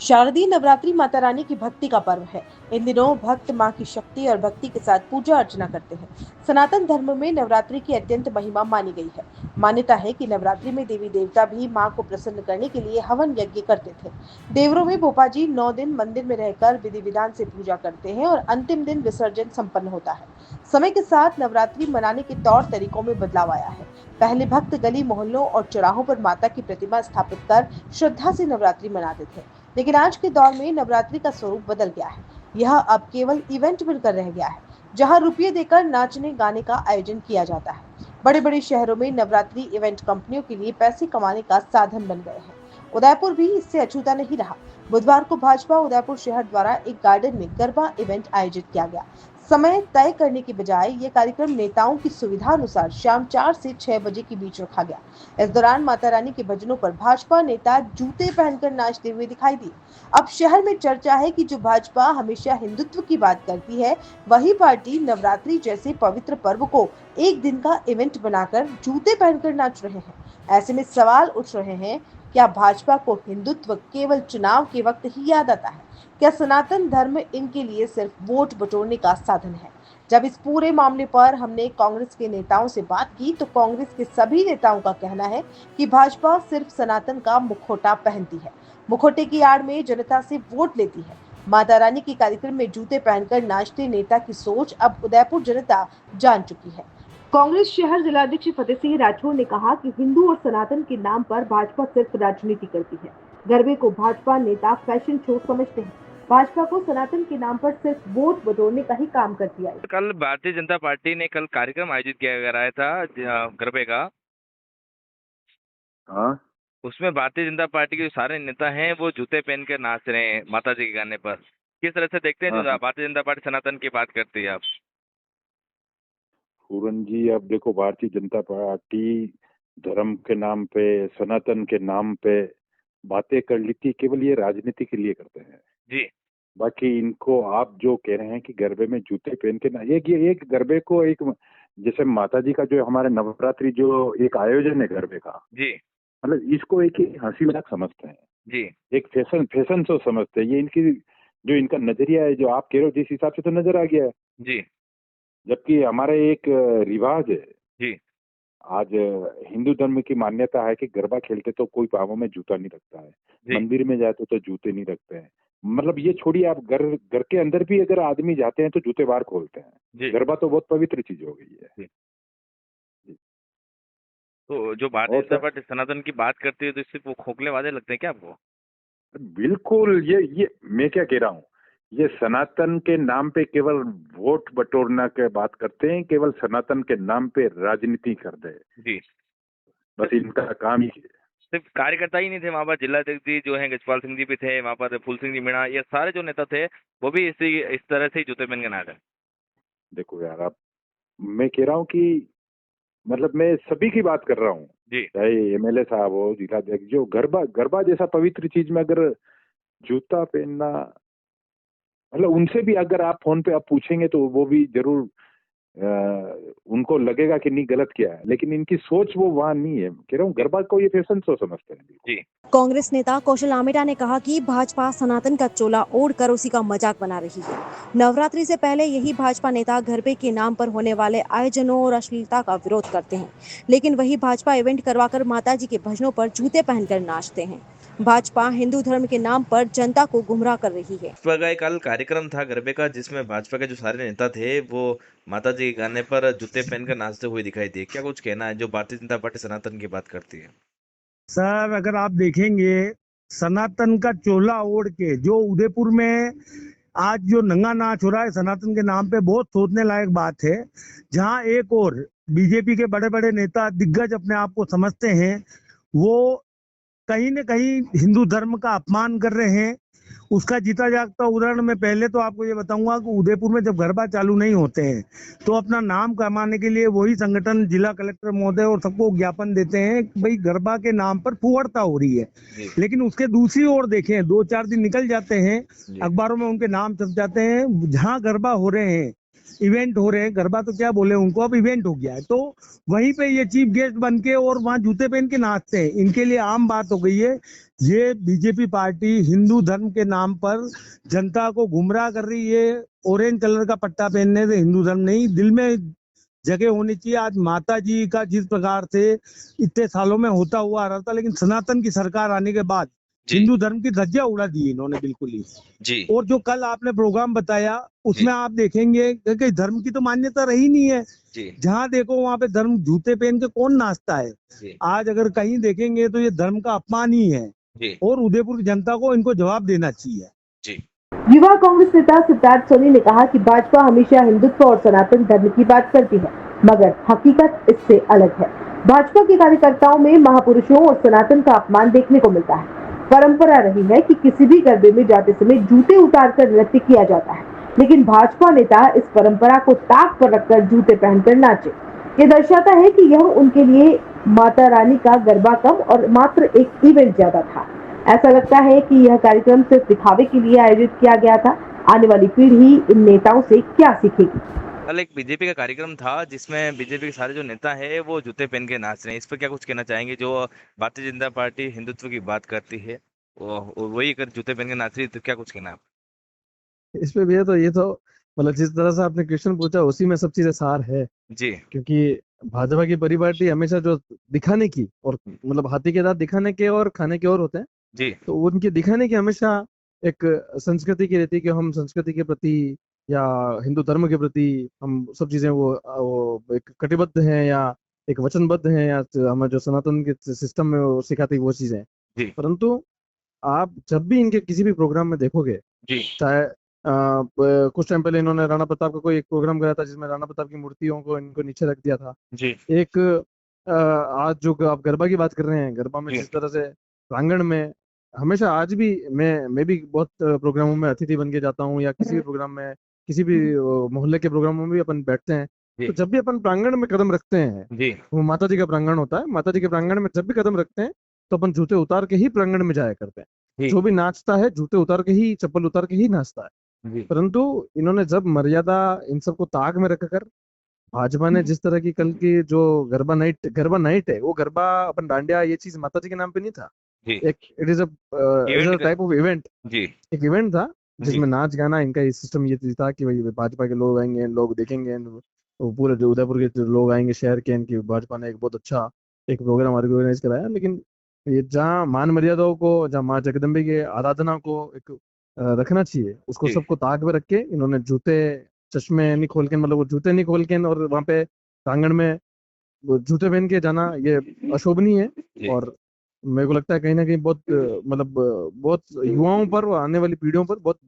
शारदीय नवरात्रि माता रानी की भक्ति का पर्व है। इन दिनों भक्त मां की शक्ति और भक्ति के साथ पूजा अर्चना करते हैं। सनातन धर्म में नवरात्रि की अत्यंत महिमा मानी गई है। मान्यता है कि नवरात्रि में देवी देवता भी मां को प्रसन्न करने के लिए हवन यज्ञ करते थे। देवरों में भोपाजी 9 दिन मंदिर में रहकर विधि विधान से पूजा करते हैं और अंतिम दिन विसर्जन संपन्न होता है। समय के साथ नवरात्रि मनाने के तौर तरीकों में बदलाव आया है। पहले भक्त गली मोहल्लों और चौराहों पर माता की प्रतिमा स्थापित कर श्रद्धा से नवरात्रि मनाते थे, लेकिन आज के दौर में नवरात्रि का स्वरूप बदल गया है। यह अब केवल इवेंट बनकर रह गया है, जहां रुपये देकर नाचने गाने का आयोजन किया जाता है। बड़े बड़े शहरों में नवरात्रि इवेंट कंपनियों के लिए पैसे कमाने का साधन बन गए हैं। उदयपुर भी इससे अछूता नहीं रहा। बुधवार को भाजपा उदयपुर शहर द्वारा एक गार्डन में गरबा इवेंट आयोजित किया गया। समय तय करने की बजाय ये कार्यक्रम नेताओं की सुविधा अनुसार शाम 4 से 6 बजे के बीच रखा गया। इस दौरान माता रानी के भजनों पर भाजपा नेता जूते पहनकर नाचते हुए दिखाई दिए। अब शहर में चर्चा है कि जो भाजपा हमेशा हिंदुत्व की बात करती है, वही पार्टी नवरात्रि जैसे पवित्र पर्व को एक दिन का इवेंट बनाकर जूते पहनकर नाच रहे हैं। ऐसे में सवाल उठ रहे हैं, क्या भाजपा को हिंदुत्व केवल चुनाव के वक्त ही याद आता है? क्या सनातन धर्म इनके लिए सिर्फ वोट बटोरने का साधन है? जब इस पूरे मामले पर हमने कांग्रेस के नेताओं से बात की, तो कांग्रेस के सभी नेताओं का कहना है कि भाजपा सिर्फ सनातन का मुखौटा पहनती है, मुखौटे की आड़ में जनता से वोट लेती है। माता रानी के कार्यक्रम में जूते पहनकर नाचते नेता की सोच अब उदयपुर जनता जान चुकी है। कांग्रेस शहर जिलाध्यक्ष फतेह सिंह राठौर ने कहा कि हिंदू और सनातन के नाम पर भाजपा सिर्फ राजनीति करती है। गरबे को भाजपा नेता फैशन शो समझते हैं। भाजपा को सनातन के नाम पर सिर्फ वोट बटोरने का ही काम करती है। कल भारतीय जनता पार्टी ने कल कार्यक्रम आयोजित किया गया था गरबे का। हाँ, उसमें भारतीय जनता पार्टी के जो सारे नेता हैं वो जूते पहन कर नाच रहे हैं माता जी के गाने पर। किस तरह से देखते हैं जो हाँ। भारतीय जनता पार्टी सनातन की बात करती है आप? पूरन जी, अब देखो, भारतीय जनता पार्टी धर्म के नाम पे, सनातन के नाम पे बातें कर लेती, केवल ये राजनीति के लिए करते हैं। जी बाकी इनको आप जो कह रहे हैं कि गरबे में जूते पहन के ना, एक गरबे को एक, जैसे माता जी का जो हमारे नवरात्रि जो एक आयोजन है गरबे का, जी मतलब इसको एक हंसी मजाक समझते हैं, जी एक फैशन शो समझते हैं। ये इनकी जो इनका नजरिया है, जो आप कह रहे हो, जिस हिसाब से तो नजर आ गया है। जी जबकि हमारा एक रिवाज है, जी आज हिंदू धर्म की मान्यता है कि गरबा खेलते तो कोई पाँवों में जूता नहीं रखता है, जी मंदिर में जाते तो जूते नहीं रखते हैं। मतलब ये छोड़िए, आप घर के अंदर भी अगर आदमी जाते हैं तो जूते बाहर खोलते हैं। जी गरबा तो बहुत पवित्र चीज हो गई है। जी। तो जो भारतीय और जनता सर, पार्टी सनातन की बात करती है तो इससे वो खोखले वादे लगते हैं क्या आपको? बिल्कुल, ये मैं क्या कह रहा हूँ, ये सनातन के नाम पे केवल वोट बटोरना के बात करते हैं, केवल सनातन के नाम पे राजनीति करते हैं। जी बस इनका काम ही है। सिर्फ कार्यकर्ता ही नहीं थे वहाँ पर, जिलाध्यक्ष जी जो हैं गजपाल सिंह जी भी थे वहाँ पर, फूल सिंह जी मीणा, ये सारे जो नेता थे वो भी इस तरह से ही जूते पहन के नाच रहे। देखो यार, आप, मैं कह रहा हूँ कि मतलब मैं सभी की बात कर रहा हूँ, जी चाहे एमएलए साहब हो, जिलाध्यक्ष, जो गरबा गरबा जैसा पवित्र चीज में अगर जूता पहनना, मतलब उनसे भी अगर आप फोन पे आप पूछेंगे तो वो भी जरूर उनको लगेगा कि नहीं, गलत किया है, लेकिन इनकी सोच वो वहां नहीं है। कह रहा हूँ, गरबा को ये फैशन शो समझते हैं। जी कांग्रेस नेता कौशल आमेटा ने कहा कि भाजपा सनातन का चोला ओढ़कर उसी का मजाक बना रही है। नवरात्रि से पहले यही भाजपा नेता गरबे के नाम पर होने वाले आयोजनों और अश्लीलता का विरोध करते हैं, लेकिन वही भाजपा इवेंट करवाकर माताजी के भजनों पर जूते पहनकर नाचते हैं। भाजपा हिंदू धर्म के नाम पर जनता को गुमराह कर रही है। भाजपा का कल कार्यक्रम था गरबे का, जिसमें भाजपा के जो सारे नेता थे वो माता जी के गाने पर जूते पहनकर नाचते हुए दिखाई दिए। क्या कुछ कहना है जो भारतीय जनता पार्टी सनातन की बात करती है? सर, अगर आप देखेंगे, सनातन का चोला ओढ़ के जो उदयपुर में आज जो नंगा नाच हो रहा है सनातन के नाम पे, बहुत सोचने लायक बात है। जहां एक और बीजेपी के बड़े बड़े नेता दिग्गज अपने आप को समझते हैं, वो कहीं न कहीं हिंदू धर्म का अपमान कर रहे हैं। उसका जीता जागता उदाहरण मैं पहले तो आपको ये बताऊंगा कि उदयपुर में जब गरबा चालू नहीं होते हैं तो अपना नाम कमाने के लिए वही संगठन जिला कलेक्टर महोदय और सबको ज्ञापन देते हैं कि भाई गरबा के नाम पर फुहड़ता हो रही है। लेकिन उसके दूसरी ओर देखें, 2-4 दिन निकल जाते हैं, अखबारों में उनके नाम छप जाते हैं। जहां गरबा हो रहे हैं इवेंट हो रहे हैं, गरबा तो क्या बोले उनको, अब इवेंट हो गया है, तो वहीं पे ये चीफ गेस्ट बन के और वहां जूते पहन के नाचते हैं, इनके लिए आम बात हो गई है। ये बीजेपी पार्टी हिंदू धर्म के नाम पर जनता को गुमराह कर रही है। ऑरेंज कलर का पट्टा पहनने से हिंदू धर्म नहीं, दिल में जगह होनी चाहिए। आज माता जी का जिस प्रकार से इतने सालों में होता हुआ आ रहा था, लेकिन सनातन की सरकार आने के बाद जी हिंदू धर्म की धज्जियां उड़ा दी इन्होंने बिल्कुल ही। जी और जो कल आपने प्रोग्राम बताया उसमें आप देखेंगे कि धर्म की तो मान्यता रही नहीं है। जी जहां देखो वहां पे धर्म जूते पहन के कौन नाचता है। जी आज अगर कहीं देखेंगे तो ये धर्म का अपमान ही है जी और उदयपुर की जनता को इनको जवाब देना चाहिए। जी युवा कांग्रेस नेता सिद्धार्थ सोनी ने कहा कि भाजपा हमेशा हिंदुत्व और सनातन धर्म की बात करती है, मगर हकीकत इससे अलग है। भाजपा के कार्यकर्ताओं में महापुरुषों और सनातन का अपमान देखने को मिलता है। परंपरा रही है कि किसी भी गरबे में जाते समय जूते उतारकर नृत्य किया जाता है, लेकिन भाजपा नेता इस परंपरा को ताक पर रखकर जूते पहनकर नाचे। ये दर्शाता है कि यह उनके लिए माता रानी का गरबा कम और मात्र एक इवेंट ज्यादा था। ऐसा लगता है कि यह कार्यक्रम सिर्फ दिखावे के लिए आयोजित किया गया था। आने वाली पीढ़ी इन नेताओं से क्या सीखेगी? कल एक बीजेपी का कार्यक्रम था जिसमें बीजेपी के सारे जो नेता है वो जूते पहन के नाच रहे हैं। इस पर क्या कुछ कहना चाहेंगे? जो भारतीय जनता पार्टी हिंदुत्व की बात करती है वो वही अगर जूते पहन के नाच रही है तो क्या कुछ कहना है आप? इस पे भी है, तो ये तो मतलब जिस तरह से आपने क्वेश्चन पूछा उसी में सब चीजें सार है। जी क्योंकि भाजपा की परिपाटी हमेशा जो दिखाने की और मतलब हाथी के दांत दिखाने के और खाने के और होते हैं, जी तो उनके दिखाने की हमेशा एक संस्कृति की रहती है कि हम संस्कृति के प्रति या हिंदू धर्म के प्रति हम सब चीजें वो एक कटिबद्ध हैं या एक वचनबद्ध हैं या हमारे जो सनातन के सिस्टम में वो सिखाती वो चीजें। जी परंतु आप जब भी इनके किसी भी प्रोग्राम में देखोगे, जी चाहे कुछ टाइम पहले इन्होंने राणा प्रताप का कोई एक प्रोग्राम कराया था जिसमें राणा प्रताप की मूर्तियों को इनको नीचे रख दिया था। जी एक आज जो आप गरबा की बात कर रहे हैं, गरबा में जी जिस तरह से प्रांगण में हमेशा आज भी मैं भी बहुत प्रोग्रामों में अतिथि बन के जाता हूँ या किसी भी प्रोग्राम में किसी भी मोहल्ले के प्रोग्रामों में भी अपन बैठते हैं। जी तो जब भी अपन प्रांगण में कदम रखते हैं, जी वो माता जी का प्रांगण होता है, माता जी के प्रांगण में जब भी कदम रखते हैं तो अपन जूते उतार के ही प्रांगण में जाया करते हैं। जी जो भी नाचता है जूते उतार के ही, चप्पल उतार के ही नाचता है। जी परंतु इन्होंने जब मर्यादा इन सबको ताक में रखकर भाजपा ने जिस तरह की कल की जो गरबा नाइट है, वो गरबा अपन डांडिया ये चीज माता जी के नाम पे नहीं था। जी एक it is event a type of event, जी एक इवेंट था जी जिसमें नाच गाना इनका ये सिस्टम ये था कि भाई भाजपा के लोग आएंगे, लोग देखेंगे, वो पूरे जो उदयपुर के जो लोग आएंगे शहर के, इनकी भाजपा ने एक बहुत अच्छा एक प्रोग्राम ऑर्गेनाइज कराया। लेकिन ये जहाँ मान मर्यादाओं को, जहाँ माँ जगदम्बे के आराधना को एक रखना चाहिए, उसको जी सबको ताक में रख के इन्होंने जूते चश्मे नहीं खोल के, मतलब वो जूते नहीं खोल के और वहां पे प्रांगण में वो जूते पहन के जाना ये अशोभनीय है। जी और मेरे को लगता है कहीं ना कहीं बहुत मतलब बहुत युवाओं पर और आने वाली पीढ़ियों पर बहुत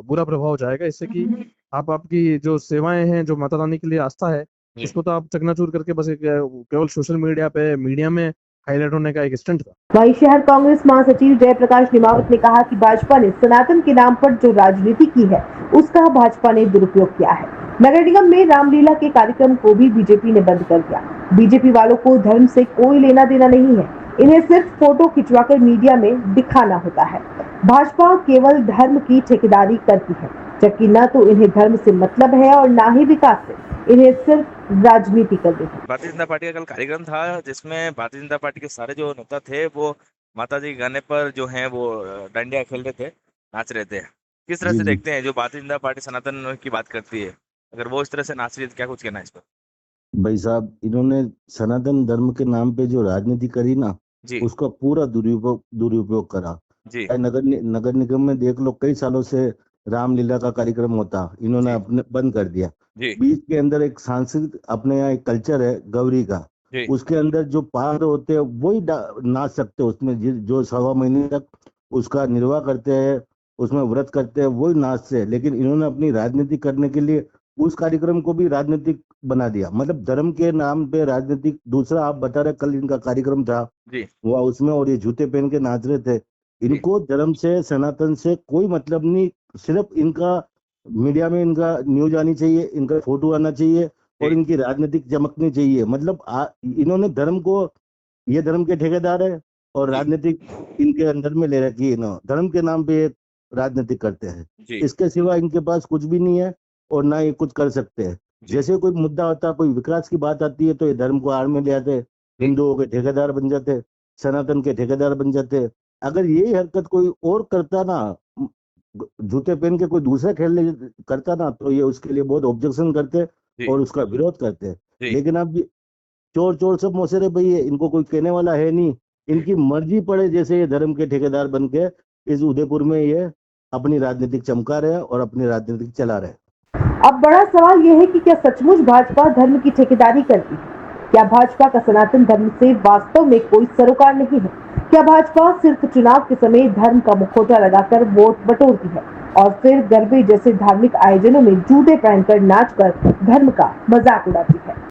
बुरा प्रभाव जाएगा इससे कि आप आपकी जो सेवाएं हैं, जो माता रानी के लिए आस्था है, जी उसको तो आप चकनाचूर करके बस एक केवल सोशल मीडिया पे मीडिया में हाईलाइट होने का एक स्टंट था। वहीं शहर कांग्रेस महासचिव जयप्रकाश निमावत ने कहा कि भाजपा ने सनातन के नाम पर जो राजनीति की है, उसका भाजपा ने दुरुपयोग किया है। नगर निगम में रामलीला के कार्यक्रम को भी बीजेपी ने बंद कर दिया। बीजेपी वालों को धर्म से कोई लेना देना नहीं है, इन्हें सिर्फ फोटो खिंचवाकर मीडिया में दिखाना होता है। भाजपा केवल धर्म की ठेकेदारी करती है, जबकि न तो इन्हें धर्म से मतलब है और न ही विकास से, इन्हें सिर्फ राजनीति करनी है। भारतीय जनता पार्टी का कल कार्यक्रम था जिसमें भारतीय जनता पार्टी के सारे जो नेता थे वो माता जी के गाने पर जो है वो डांडिया खेल रहे थे, नाच रहे थे। किस तरह जी से जी देखते हैं जो भारतीय जनता पार्टी सनातन की बात करती है, अगर वो इस तरह से नाच रही है तो क्या कुछ कहना है इस पर? भाई साहब, इन्होंने सनातन धर्म के नाम पे जो राजनीति करी ना, जी उसका पूरा दुरुपयोग करा। जी नगर निगम में देख लो, कई सालों से रामलीला का कार्यक्रम होता, इन्होंने जी अपने बंद कर दिया। जी बीच के अंदर एक सांस्कृतिक अपने यहाँ एक कल्चर है गौरी का, जी उसके अंदर जो पात्र होते हैं वही नाच सकते हैं उसमें, जो 1.25 महीने तक उसका निर्वाह करते हैं, उसमें व्रत करते हैं, वही नाचते हैं। लेकिन इन्होंने अपनी राजनीति करने के लिए उस कार्यक्रम को भी राजनीतिक बना दिया, मतलब धर्म के नाम पे राजनीतिक। दूसरा आप बता रहे कल इनका कार्यक्रम था जी वो उसमें, और ये जूते पहन के नाच रहे थे। जी इनको धर्म से सनातन से कोई मतलब नहीं, सिर्फ इनका मीडिया में इनका न्यूज आनी चाहिए, इनका फोटो आना चाहिए और जी इनकी राजनीतिक चमकनी चाहिए। मतलब इन्होंने धर्म को, ये धर्म के ठेकेदार है और जी राजनीतिक इनके अंदर में ले रखी है। इन्होंने धर्म के नाम पे एक राजनीति करते हैं, जी इसके सिवा इनके पास कुछ भी नहीं है। और ना ये कुछ कर सकते हैं। जैसे कोई मुद्दा होता है, कोई विकास की बात आती है, तो ये धर्म को आड़ में ले आते, हिंदुओं के ठेकेदार बन जाते, सनातन के ठेकेदार बन जाते। अगर यही हरकत कोई और करता ना, जूते पहन के कोई दूसरा खेलने करता ना, तो ये उसके लिए बहुत ऑब्जेक्शन करते जी और उसका विरोध करते। जी लेकिन अब चोर चोर सब मौसेरे भई है, इनको कोई कहने वाला है नहीं। इनकी मर्जी पड़े जैसे ये धर्म के ठेकेदार बन के इस उदयपुर में ये अपनी राजनीतिक चमका रहे हैं और अपनी राजनीतिक चला रहे हैं। अब बड़ा सवाल यह है कि क्या सचमुच भाजपा धर्म की ठेकेदारी करती है? क्या भाजपा का सनातन धर्म से वास्तव में कोई सरोकार नहीं है? क्या भाजपा सिर्फ चुनाव के समय धर्म का मुखौटा लगाकर वोट बटोरती है और फिर गरबे जैसे धार्मिक आयोजनों में जूते पहनकर नाचकर धर्म का मजाक उड़ाती है?